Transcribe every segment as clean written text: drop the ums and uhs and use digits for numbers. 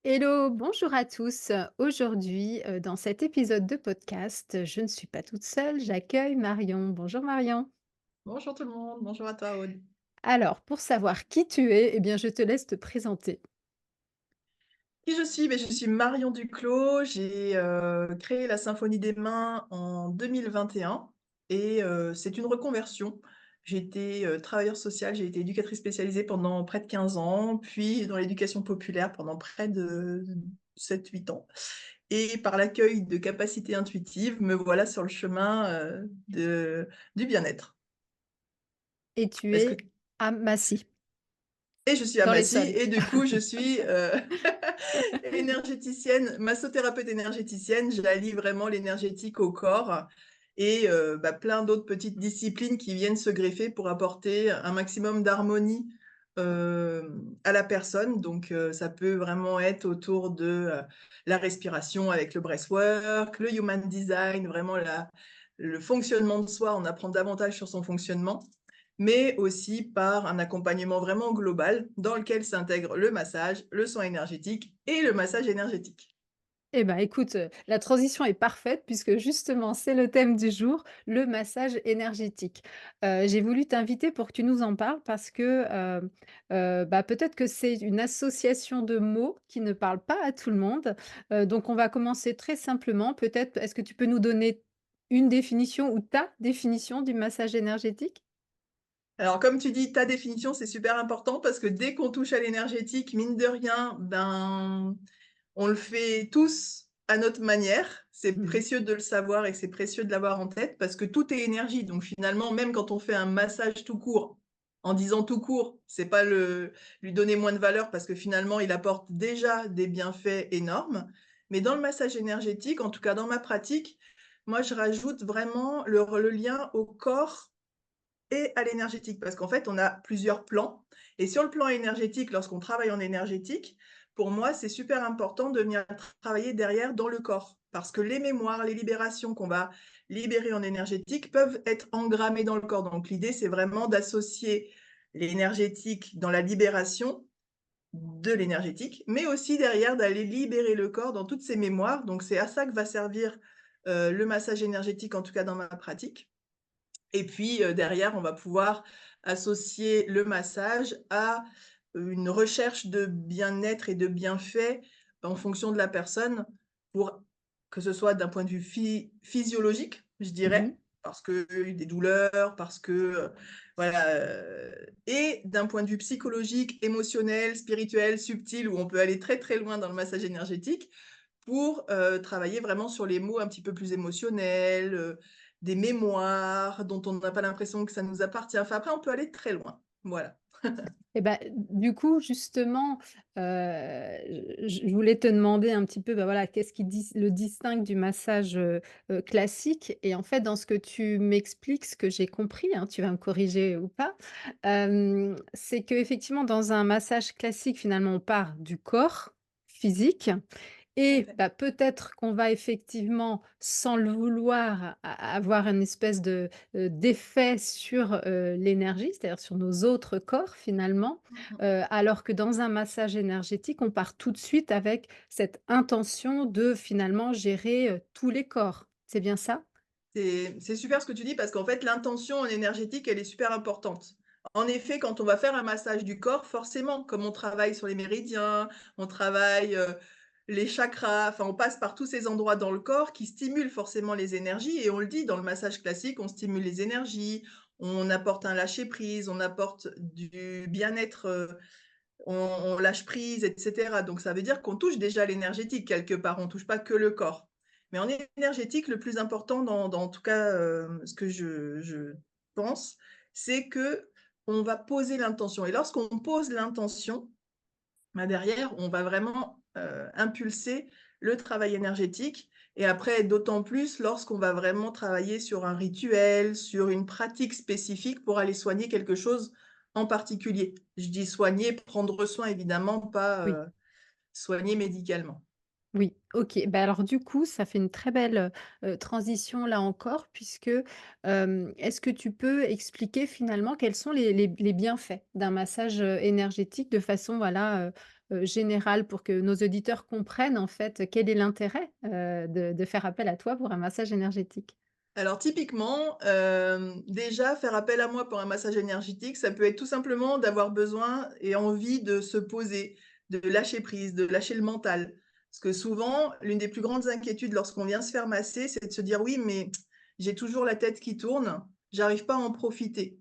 Hello, bonjour à tous. Aujourd'hui, dans cet épisode de podcast, je ne suis pas toute seule, j'accueille Marion. Bonjour Marion. Bonjour tout le monde, bonjour à toi Aude. Alors, pour savoir qui tu es, eh bien, je te laisse te présenter. Qui je suis? Je suis Marion Duclos, j'ai, créé la Symphonie des Mains en 2021 et c'est une reconversion. J'ai été, travailleuse sociale, j'ai été éducatrice spécialisée pendant près de 15 ans, puis dans l'éducation populaire pendant près de 7-8 ans et par l'accueil de capacités intuitives, me voilà sur le chemin, du bien-être. Et tu Est-ce que es à Massy, Et je suis à dans Massy l'Essonne. et du coup je suis, énergéticienne, massothérapeute énergéticienne. J'allie vraiment l'énergétique au corps et plein d'autres petites disciplines qui viennent se greffer pour apporter un maximum d'harmonie, à la personne. Donc ça peut vraiment être autour de, la respiration avec le breathwork, le human design, vraiment le fonctionnement de soi, on apprend davantage sur son fonctionnement, mais aussi par un accompagnement vraiment global dans lequel s'intègre le massage, le soin énergétique et le massage énergétique. Eh ben, écoute, la transition est parfaite puisque justement c'est le thème du jour, le massage énergétique. J'ai voulu t'inviter pour que tu nous en parles parce que, peut-être que c'est une association de mots qui ne parle pas à tout le monde. Donc on va commencer très simplement. Peut-être, est-ce que tu peux nous donner une définition ou ta définition du massage énergétique? Alors comme tu dis, ta définition, c'est super important parce que dès qu'on touche à l'énergétique, mine de rien, on le fait tous à notre manière. C'est Mmh. précieux de le savoir et c'est précieux de l'avoir en tête parce que tout est énergie. Donc finalement, même quand on fait un massage tout court, en disant tout court, c'est pas lui donner moins de valeur parce que finalement, il apporte déjà des bienfaits énormes. Mais dans le massage énergétique, en tout cas dans ma pratique, moi, je rajoute vraiment le lien au corps et à l'énergétique. Parce qu'en fait, on a plusieurs plans. Et sur le plan énergétique, lorsqu'on travaille en énergétique, pour moi, c'est super important de venir travailler derrière dans le corps. Parce que les mémoires, les libérations qu'on va libérer en énergétique peuvent être engrammées dans le corps. Donc l'idée, c'est vraiment d'associer l'énergétique dans la libération de l'énergétique, mais aussi derrière d'aller libérer le corps dans toutes ces mémoires. Donc c'est à ça que va servir le massage énergétique, en tout cas dans ma pratique. Et puis, derrière, on va pouvoir associer le massage à une recherche de bien-être et de bienfaits en fonction de la personne pour que ce soit d'un point de vue physiologique, je Mmh. dirais, parce que des douleurs, parce que, voilà, et d'un point de vue psychologique, émotionnel, spirituel, subtil, où on peut aller très, très loin dans le massage énergétique pour, travailler vraiment sur les mots un petit peu plus émotionnels, des mémoires dont on n'a pas l'impression que ça nous appartient. Enfin, après, on peut aller très loin. Voilà. Et ben du coup, justement, je voulais te demander un petit peu, voilà, qu'est-ce qui le distingue du massage, classique? Et en fait, dans ce que tu m'expliques, ce que j'ai compris, hein, tu vas me corriger ou pas, c'est qu'effectivement, dans un massage classique, finalement, on part du corps physique Tout à et fait. peut-être qu'on va effectivement, sans le vouloir, avoir une espèce de, d'effet sur, l'énergie, c'est-à-dire sur nos autres corps finalement, Mmh mh. alors que dans un massage énergétique, on part tout de suite avec cette intention de finalement gérer, tous les corps. C'est bien ça? C'est super ce que tu dis parce qu'en fait, l'intention en énergétique, elle est super importante. En effet, quand on va faire un massage du corps, forcément, comme on travaille sur les méridiens, on travaille, les chakras, enfin, on passe par tous ces endroits dans le corps qui stimulent forcément les énergies et on le dit dans le massage classique, on stimule les énergies, on apporte un lâcher prise, on apporte du bien-être, on lâche prise et cetera. Donc ça veut dire qu'on touche déjà l'énergétique quelque part, on touche pas que le corps. Mais en énergétique, le plus important dans en tout cas, ce que je pense, c'est qu'on va poser l'intention et lorsqu'on pose l'intention, derrière, on va vraiment, impulser le travail énergétique et après d'autant plus lorsqu'on va vraiment travailler sur un rituel, sur une pratique spécifique pour aller soigner quelque chose en particulier. Je dis soigner, prendre soin évidemment, pas, Oui. soigner médicalement. Oui, OK. Bah, alors du coup, ça fait une très belle, transition là encore puisque, est-ce que tu peux expliquer finalement quels sont les bienfaits d'un massage, énergétique de façon voilà, générale pour que nos auditeurs comprennent en fait quel est l'intérêt, de faire appel à toi pour un massage énergétique? Alors typiquement, déjà faire appel à moi pour un massage énergétique, ça peut être tout simplement d'avoir besoin et envie de se poser, de lâcher prise, de lâcher le mental. Parce que souvent, l'une des plus grandes inquiétudes lorsqu'on vient se faire masser, c'est de se dire: «Oui, mais j'ai toujours la tête qui tourne, j'arrive pas à en profiter».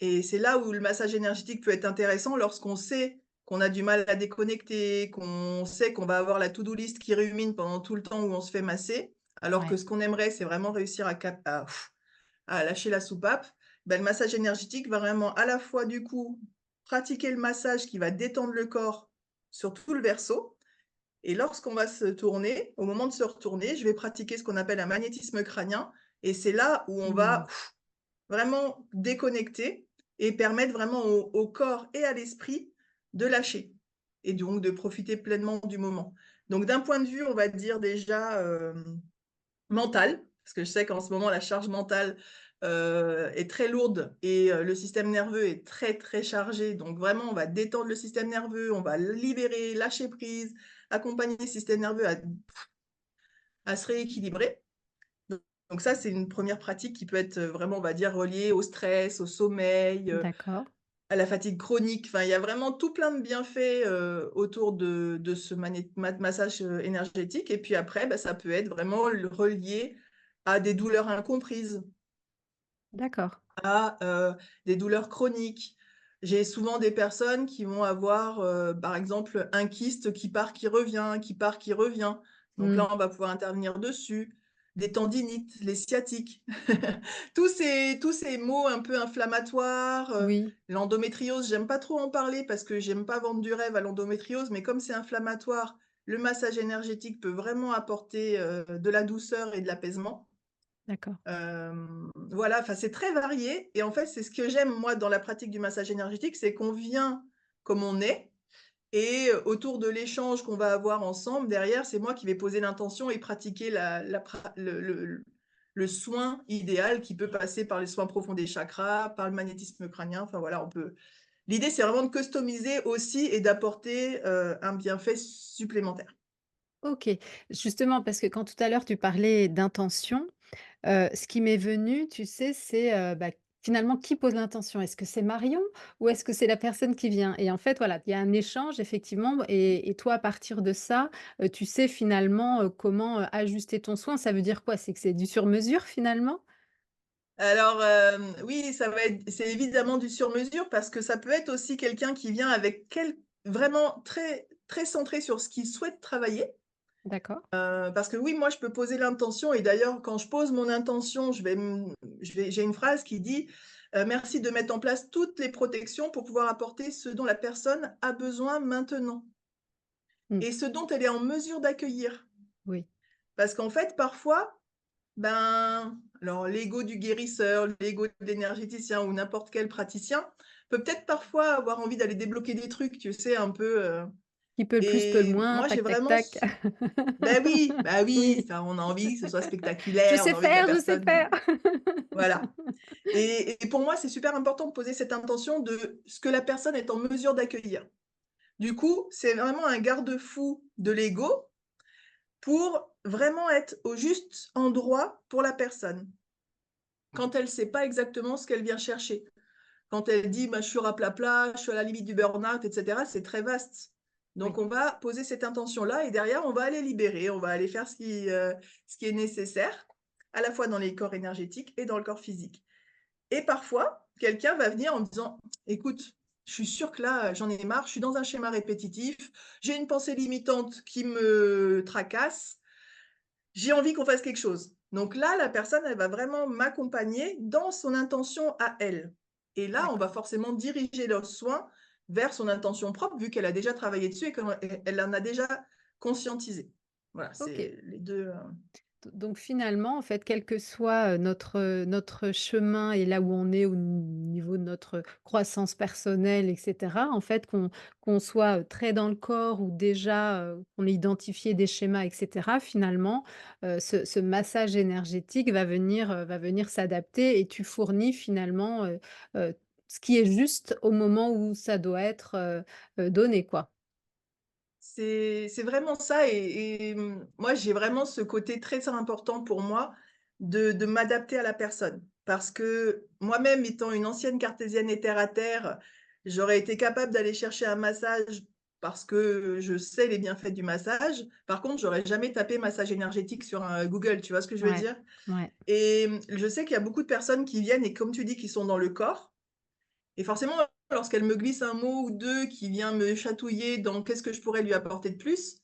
Et c'est là où le massage énergétique peut être intéressant lorsqu'on sait qu'on a du mal à déconnecter, qu'on sait qu'on va avoir la to-do list qui rumine pendant tout le temps où on se fait masser, alors que Ouais, ce qu'on aimerait, c'est vraiment réussir à lâcher la soupape. Ben, le massage énergétique va vraiment à la fois, du coup, pratiquer le massage qui va détendre le corps sur tout le verso et lorsqu'on va se tourner, au moment de se retourner, je vais pratiquer ce qu'on appelle un magnétisme crânien et c'est là où on mmh, va vraiment déconnecter et permettre vraiment au corps et à l'esprit de lâcher et donc de profiter pleinement du moment. Donc d'un point de vue, on va dire déjà, mental, parce que je sais qu'en ce moment la charge mentale, est très lourde et le système nerveux est très, très chargé. Donc vraiment, on va détendre le système nerveux, on va le libérer, lâcher prise, accompagner le système nerveux à se rééquilibrer. Donc ça, c'est une première pratique qui peut être, vraiment, on va dire, reliée au stress, au sommeil, d'accord. à la fatigue chronique. Enfin, il y a vraiment tout plein de bienfaits, autour de ce massage, énergétique et puis après, bah, ça peut être vraiment relié à des douleurs incomprises, D'accord. à, des douleurs chroniques. J'ai souvent des personnes qui vont avoir, par exemple, un kyste qui part, qui revient, qui part, qui revient. Donc Mmh. là, on va pouvoir intervenir dessus. Des tendinites, les sciatiques. Tous ces maux un peu inflammatoires, Oui, l'endométriose, j'aime pas trop en parler parce que j'aime pas vendre du rêve à l'endométriose, mais comme c'est inflammatoire, le massage énergétique peut vraiment apporter, de la douceur et de l'apaisement. d'accord. Voilà, enfin, c'est très varié et en fait, c'est ce que j'aime moi dans la pratique du massage énergétique, c'est qu'on vient comme on est et autour de l'échange qu'on va avoir ensemble, derrière, c'est moi qui vais poser l'intention et pratiquer la pra le soin idéal qui peut passer par les soins profonds des chakras, par le magnétisme crânien, enfin voilà, on peut l'idée, c'est vraiment de customiser aussi et d'apporter, un bienfait supplémentaire. OK. Justement parce que quand tout à l'heure tu parlais d'intention, ce qui m'est venu, tu sais, c'est, bah, finalement qui pose l'intention? Est-ce que c'est Marion ou est-ce que c'est la personne qui vient? Et en fait, voilà, il y a un échange effectivement et toi à partir de ça, tu sais finalement, comment, ajuster ton soin. Ça veut dire quoi? C'est que c'est du sur mesure finalement? Alors, oui, ça va être c'est évidemment du sur mesure parce que ça peut être aussi quelqu'un qui vient avec vraiment très très centré sur ce qu'il souhaite travailler. D'accord. Parce que oui, moi, je peux poser l'intention et d'ailleurs, quand je pose mon intention, j'ai une phrase qui dit, «Merci de mettre en place toutes les protections pour pouvoir apporter ce dont la personne a besoin maintenant Mmh. et ce dont elle est en mesure d'accueillir». Oui. Parce qu'en fait, parfois, ben, alors l'ego du guérisseur, l'ego de l'énergéticien ou n'importe quel praticien peut peut-être parfois avoir envie d'aller débloquer des trucs, tu sais, un peu, Qui peut le plus, peut le et moins, moi, j'ai tac, tac, vraiment tac. ce bah oui, Oui. ça on a envie que ce soit Je spectaculaire, on sais a envie que la faire, je sais personne faire. voilà et pour moi, c'est super important de poser cette intention de ce que la personne est en mesure d'accueillir. Du coup, c'est vraiment un garde-fou de l'ego pour vraiment être au juste endroit pour la personne. Quand elle sait pas exactement ce qu'elle vient chercher. Quand elle dit: «Bah, je suis raplapla, je suis à la limite du burn-out» et cetera, c'est très vaste. Donc Oui, on va poser cette intention-là et derrière, on va aller libérer, on va aller faire ce qui est nécessaire, à la fois dans les corps énergétiques et dans le corps physique. Et parfois, quelqu'un va venir en me disant: «Écoute, je suis sûr que là, j'en ai marre, je suis dans un schéma répétitif, j'ai une pensée limitante qui me tracasse, j'ai envie qu'on fasse quelque chose». Donc là, la personne, elle va vraiment m'accompagner dans son intention à elle. Et là, on va d'accord. forcément diriger leurs soins vers son intention propre, vu qu'elle a déjà travaillé dessus et qu'elle en a déjà conscientisé. Voilà, OK. c'est les 2. Donc finalement, en fait, quel que soit, notre chemin et là où on est au niveau de notre croissance personnelle et cetera, en fait, qu'on soit, très dans le corps ou déjà, qu'on ait identifié des schémas et cetera, finalement, ce massage énergétique va venir s'adapter et tu fournis finalement, ce qui est juste au moment où ça doit être, donné, quoi. C'est vraiment ça moi, j'ai vraiment ce côté très important pour moi de m'adapter à la personne. Parce que moi-même étant une ancienne cartésienne et terre à terre, j'aurais été capable d'aller chercher un massage parce que je sais les bienfaits du massage. Par contre, j'aurais jamais tapé massage énergétique sur, Google, tu vois ce que je veux Ouais, dire? ouais. Je sais qu'il y a beaucoup de personnes qui viennent et comme tu dis, qui sont dans le corps et forcément, lorsqu'elle me glisse un mot ou 2 qui vient me chatouiller dans qu'est-ce que je pourrais lui apporter de plus,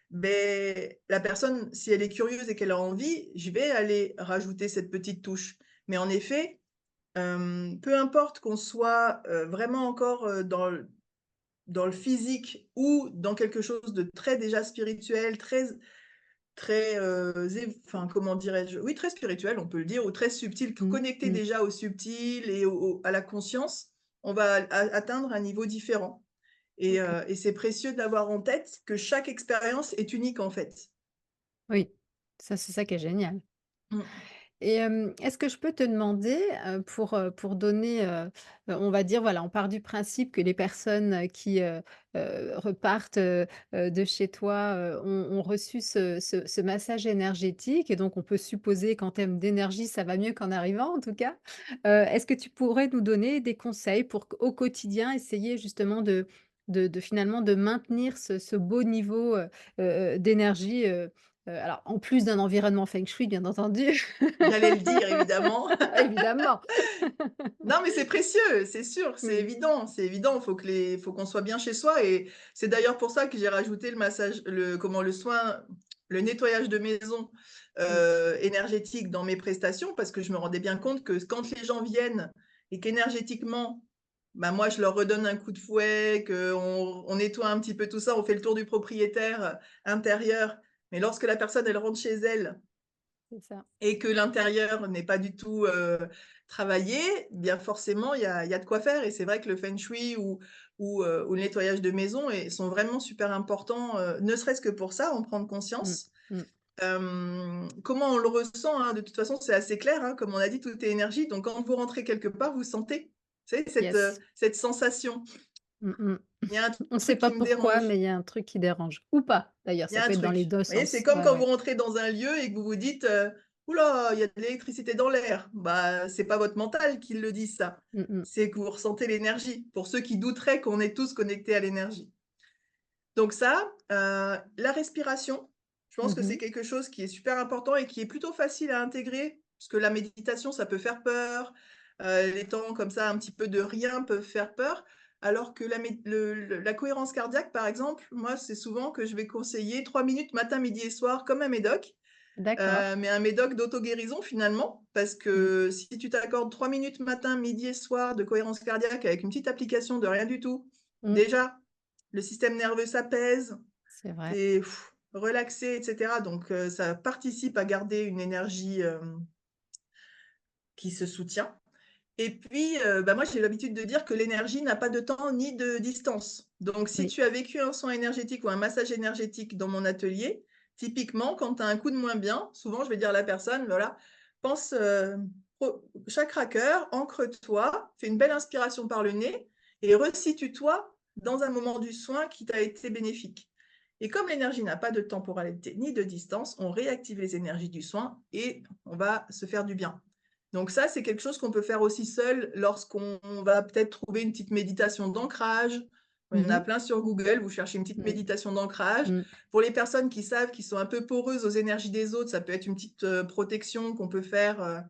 beh, la personne, si elle est curieuse et qu'elle a envie, je vais aller rajouter cette petite touche. Mais en effet, peu importe qu'on soit, vraiment encore, dans le physique ou dans quelque chose de très déjà spirituel, très, enfin, comment dirais-je? Oui, très spirituel, on peut le dire, ou très subtil, Mmh, connecté mmh. déjà au subtil et à la conscience, on va atteindre un niveau différent OK. et c'est précieux d'avoir en tête que chaque expérience est unique, en fait. Oui, ça, c'est ça qui est génial. Mmh. Et est-ce que je peux te demander, pour donner, on va dire, voilà, on part du principe que les personnes, qui, repartent, de chez toi, ont reçu ce massage énergétique et donc on peut supposer qu'en termes d'énergie, ça va mieux qu'en arrivant, en tout cas. Est-ce que tu pourrais nous donner des conseils pour qu'au quotidien, essayer justement de finalement de maintenir ce beau niveau, d'énergie, alors en plus d'un environnement feng shui, bien entendu. J'allais le dire évidemment. Évidemment. Non, mais c'est précieux, c'est sûr, Oui, c'est évident, faut qu'on soit bien chez soi et c'est d'ailleurs pour ça que j'ai rajouté le massage le soin, le nettoyage de maison, mmh, énergétique dans mes prestations parce que je me rendais bien compte que quand les gens viennent et qu'énergétiquement, bah, moi je leur redonne un coup de fouet, qu'on nettoie un petit peu tout ça, on fait le tour du propriétaire, intérieur. Mais lorsque la personne elle rentre chez elle c'est ça. et que l'intérieur n'est pas du tout, travaillé, bien forcément il y a de quoi faire et c'est vrai que le feng shui ou le nettoyage de maison sont vraiment super importants, ne serait-ce que pour ça, en prendre Mmh, conscience. mmh. Comment on le ressent, hein, de toute façon, c'est assez clair, hein, comme on a dit, tout est énergie, donc quand vous rentrez quelque part, vous sentez, vous savez Yes. cette sensation. Mmh mh. Il y a un On ne sait truc pas qui me pourquoi, dérange, mais il y a un truc qui dérange. Ou pas, d'ailleurs, il y ça a un peut être dans les truc. 2 Vous voyez, c'est sens. comme Ouais, quand vous ouais. rentrez dans un lieu et que vous vous dites, «Ouh là, il y a de l'électricité dans l'air». Bah, c'est pas votre mental qui le dit ça, Mmh mh. c'est que vous ressentez l'énergie, pour ceux qui douteraient qu'on est tous connectés à l'énergie. Donc ça, la respiration, je pense Mmh que c'est mh. quelque chose qui est super important et qui est plutôt facile à intégrer, parce que la méditation, ça peut faire peur, les temps comme ça, un petit peu de rien peuvent faire peur, alors que la cohérence cardiaque, par exemple, moi, c'est souvent que je vais conseiller 3 minutes matin, midi et soir comme un médoc, D'accord. mais un médoc d'auto-guérison finalement, parce Mmh. que si tu t'accordes 3 minutes matin, midi et soir de cohérence cardiaque avec une petite application de rien du tout, Mmh. déjà, le système nerveux s'apaise, C'est vrai. tu es relaxé et cetera donc ça participe à garder une énergie, qui se soutient et puis, bah, moi, j'ai l'habitude de dire que l'énergie n'a pas de temps ni de distance. Donc si Oui. tu as vécu un soin énergétique ou un massage énergétique dans mon atelier, typiquement, quand tu as un coup de moins bien, souvent, je vais dire à la personne, voilà, pense, chakra cœur, ancre-toi, fais une belle inspiration par le nez et resitue-toi dans un moment du soin qui t'a été bénéfique. Et comme l'énergie n'a pas de temporalité ni de distance, on réactive les énergies du soin et on va se faire du bien. Donc ça, c'est quelque chose qu'on peut faire aussi seul lorsqu'on va peut-être trouver une petite méditation d'ancrage. Il y Mmh en a mh. plein sur Google, vous cherchez une petite Mmh. méditation d'ancrage. Mmh. Pour les personnes qui savent qu'ils sont un peu poreuses aux énergies des autres, ça peut être une petite, protection qu'on peut faire,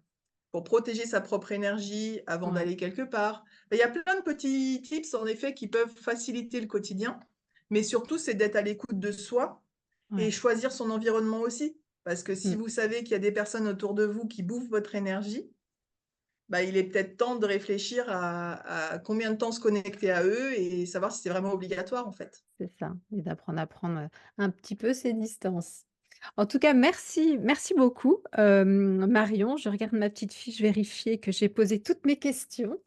pour protéger sa propre énergie avant Ouais, d'aller quelque part. Il y a plein de petits tips en effet qui peuvent faciliter le quotidien, mais surtout c'est d'être à l'écoute de soi et ouais. choisir son environnement aussi. Parce que si Mmh. vous savez qu'il y a des personnes autour de vous qui bouffent votre énergie, bah, il est peut-être temps de réfléchir à combien de temps se connecter à eux et savoir si c'est vraiment obligatoire, en fait. C'est ça et d'apprendre à prendre, un petit peu ses distances. En tout cas, merci beaucoup, Marion. Je regarde ma petite fiche, vérifier que j'ai posé toutes mes questions.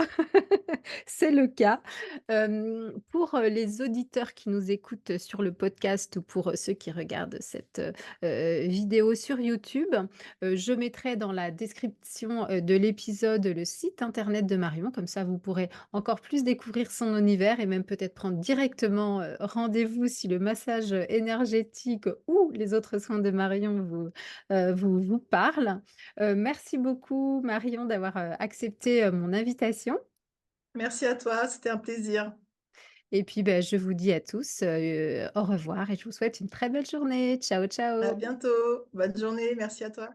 C'est le cas. Pour, les auditeurs qui nous écoutent sur le podcast ou pour, ceux qui regardent cette, vidéo sur YouTube, je mettrai dans la description, de l'épisode le site internet de Marion. Comme ça, vous pourrez encore plus découvrir son univers et même peut-être prendre directement, rendez-vous si le massage, énergétique ou les autres soins de Marion vous parlent. Merci beaucoup Marion d'avoir, accepté, mon invitation. Merci à toi, c'était un plaisir. Et puis, beh, je vous dis à tous, au revoir et je vous souhaite une très belle journée. Ciao, À ciao. bientôt. Bonne journée. Merci à toi.